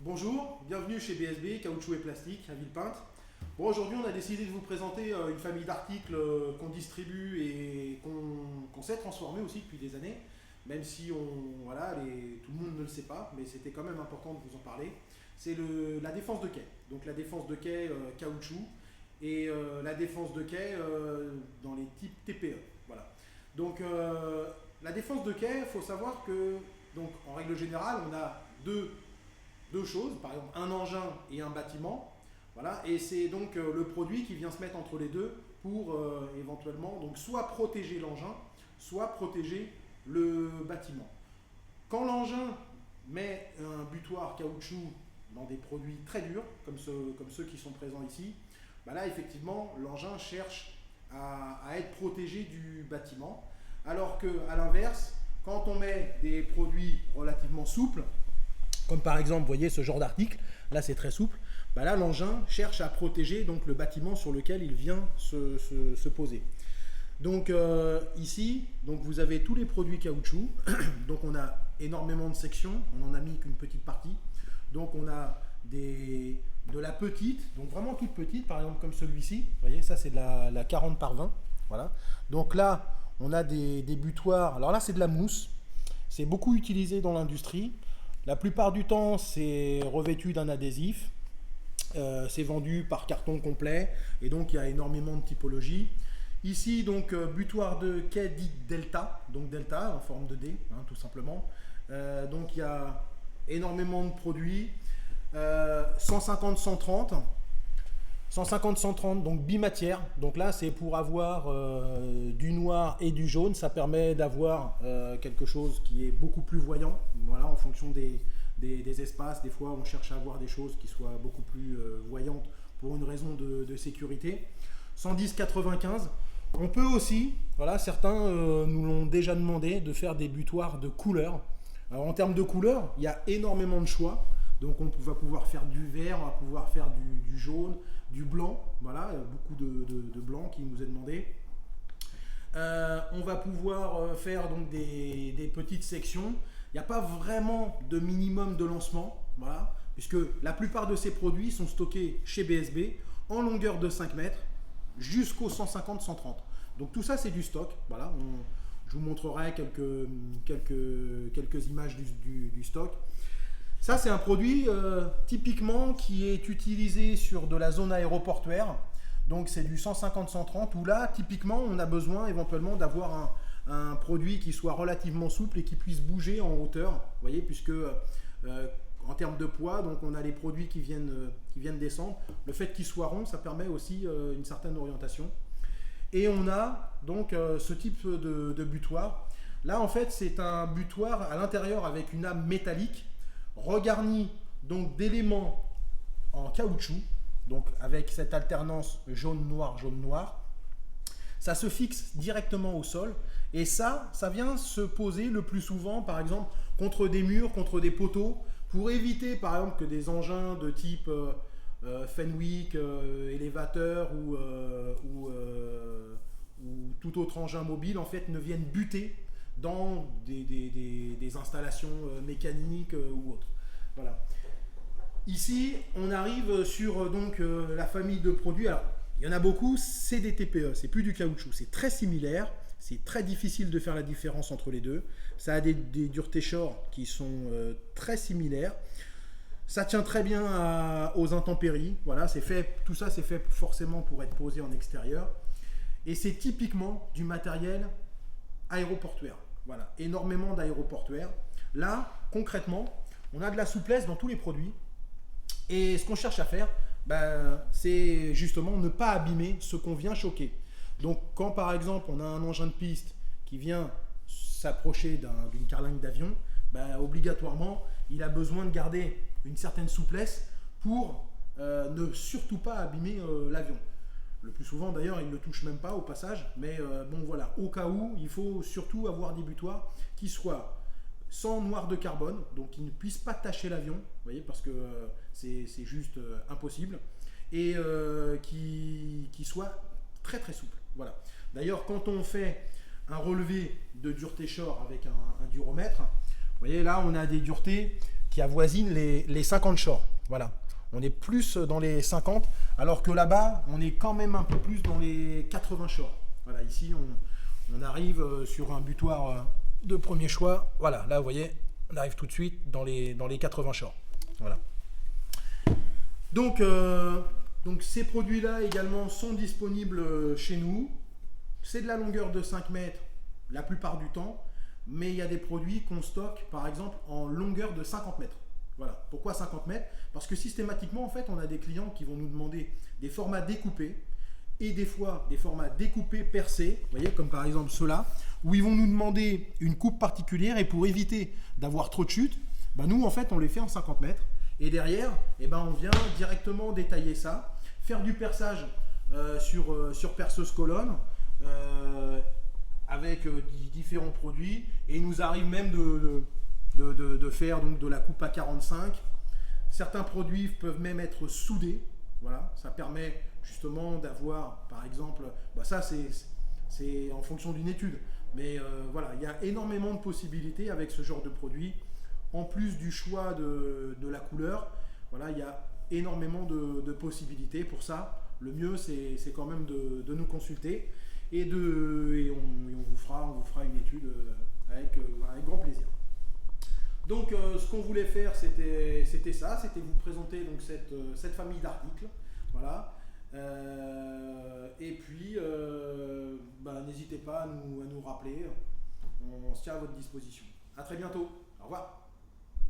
Bonjour, bienvenue chez BSB, Caoutchouc et Plastique à Villepinte. Bon, aujourd'hui on a décidé de vous présenter une famille d'articles qu'on distribue et qu'on sait transformer aussi depuis des années, même si tout le monde ne le sait pas, mais c'était quand même important de vous en parler. C'est la défense de quai, donc la défense de quai caoutchouc et la défense de quai dans les types TPE. Voilà. Donc la défense de quai, il faut savoir que, donc, en règle générale, on a deux choses, par exemple un engin et un bâtiment. Voilà, et c'est donc le produit qui vient se mettre entre les deux pour éventuellement donc soit protéger l'engin, soit protéger le bâtiment. Quand l'engin met un butoir caoutchouc dans des produits très durs, comme ceux qui sont présents ici, bah là effectivement l'engin cherche à être protégé du bâtiment, alors qu'à l'inverse, quand on met des produits relativement souples, comme par exemple, vous voyez ce genre d'article, là c'est très souple, bah là l'engin cherche à protéger donc, le bâtiment sur lequel il vient se poser. Donc ici, donc, vous avez tous les produits caoutchouc, donc on a énormément de sections, on n'en a mis qu'une petite partie, donc on a de la petite, donc vraiment toute petite, par exemple comme celui-ci, vous voyez ça c'est de la 40 par 20, voilà. Donc là on a des butoirs, alors là c'est de la mousse, c'est beaucoup utilisé dans l'industrie. La plupart du temps, c'est revêtu d'un adhésif. C'est vendu par carton complet et donc il y a énormément de typologies. Ici, donc, butoir de quai dit delta, donc delta en forme de D, hein, tout simplement. Donc il y a énormément de produits. 150-130. 150-130, donc bimatière. Donc là, c'est pour avoir du noir et du jaune. Ça permet d'avoir quelque chose qui est beaucoup plus voyant. Voilà, en fonction des espaces, des fois, on cherche à avoir des choses qui soient beaucoup plus voyantes pour une raison de sécurité. 110-95. On peut aussi, voilà, certains nous l'ont déjà demandé, de faire des butoirs de couleur. Alors en termes de couleur, il y a énormément de choix. Donc on va pouvoir faire du vert, on va pouvoir faire du jaune, du blanc, voilà, il y a beaucoup de blanc qui nous est demandé. On va pouvoir faire donc des petites sections. Il n'y a pas vraiment de minimum de lancement, voilà, puisque la plupart de ces produits sont stockés chez BSB en longueur de 5 mètres jusqu'au 150-130. Donc tout ça c'est du stock, voilà. Je vous montrerai quelques images du stock. Ça, c'est un produit typiquement qui est utilisé sur de la zone aéroportuaire. Donc, c'est du 150-130 où là, typiquement, on a besoin éventuellement d'avoir un produit qui soit relativement souple et qui puisse bouger en hauteur. Vous voyez, puisque en termes de poids, donc on a les produits qui viennent descendre. Le fait qu'ils soient ronds, ça permet aussi une certaine orientation. Et on a donc ce type de butoir. Là, en fait, c'est un butoir à l'intérieur avec une âme métallique, regarni donc d'éléments en caoutchouc, donc avec cette alternance jaune-noir. Ça se fixe directement au sol et ça vient se poser le plus souvent, par exemple, contre des murs, contre des poteaux, pour éviter, par exemple, que des engins de type Fenwick, élévateur ou tout autre engin mobile, en fait, ne viennent buter dans des installations mécaniques ou autres. Voilà. Ici, on arrive sur donc, la famille de produits. Alors, il y en a beaucoup, c'est des TPE, c'est plus du caoutchouc, c'est très similaire, c'est très difficile de faire la différence entre les deux. Ça a des duretés short qui sont très similaires. Ça tient très bien aux intempéries. Voilà, tout ça c'est fait forcément pour être posé en extérieur. Et c'est typiquement du matériel aéroportuaire. Voilà, énormément d'aéroportuaires. Là, concrètement, on a de la souplesse dans tous les produits. Et ce qu'on cherche à faire, c'est justement ne pas abîmer ce qu'on vient choquer. Donc, quand par exemple, on a un engin de piste qui vient s'approcher d'une carlingue d'avion, obligatoirement, il a besoin de garder une certaine souplesse pour ne surtout pas abîmer l'avion. Le plus souvent d'ailleurs, il ne le touche même pas au passage, mais bon voilà, au cas où, il faut surtout avoir des butoirs qui soient sans noir de carbone, donc qui ne puissent pas tacher l'avion, vous voyez, parce que c'est juste impossible, et qui soient très très souples. Voilà. D'ailleurs, quand on fait un relevé de dureté short avec un duromètre, vous voyez là, on a des duretés qui avoisine les 50 shorts. Voilà. On est plus dans les 50, alors que là-bas, on est quand même un peu plus dans les 80 shorts. Voilà, ici, on arrive sur un butoir de premier choix. Voilà, là, vous voyez, on arrive tout de suite dans les 80 shorts. Voilà. Donc ces produits-là également sont disponibles chez nous. C'est de la longueur de 5 mètres la plupart du temps, mais il y a des produits qu'on stocke par exemple en longueur de 50 mètres. Voilà. Pourquoi 50 mètres? Parce que systématiquement, en fait, on a des clients qui vont nous demander des formats découpés et des fois des formats découpés percés, vous voyez, comme par exemple ceux-là, où ils vont nous demander une coupe particulière et pour éviter d'avoir trop de chutes, ben nous, en fait, on les fait en 50 mètres. Et derrière, eh ben, on vient directement détailler ça, faire du perçage sur perceuse colonne avec différents produits. Et il nous arrive même de faire donc, de la coupe à 45. Certains produits peuvent même être soudés. Voilà, ça permet justement d'avoir, par exemple, bah ça c'est en fonction d'une étude. Mais voilà, il y a énormément de possibilités avec ce genre de produit. En plus du choix de la couleur, voilà, il y a énormément de possibilités. Pour ça, le mieux, c'est quand même de nous consulter et on vous fera une étude avec grand plaisir. Donc, ce qu'on voulait faire, c'était ça, c'était vous présenter donc, cette famille d'articles. Voilà. Et puis, n'hésitez pas à nous rappeler. On se tient à votre disposition. À très bientôt. Au revoir.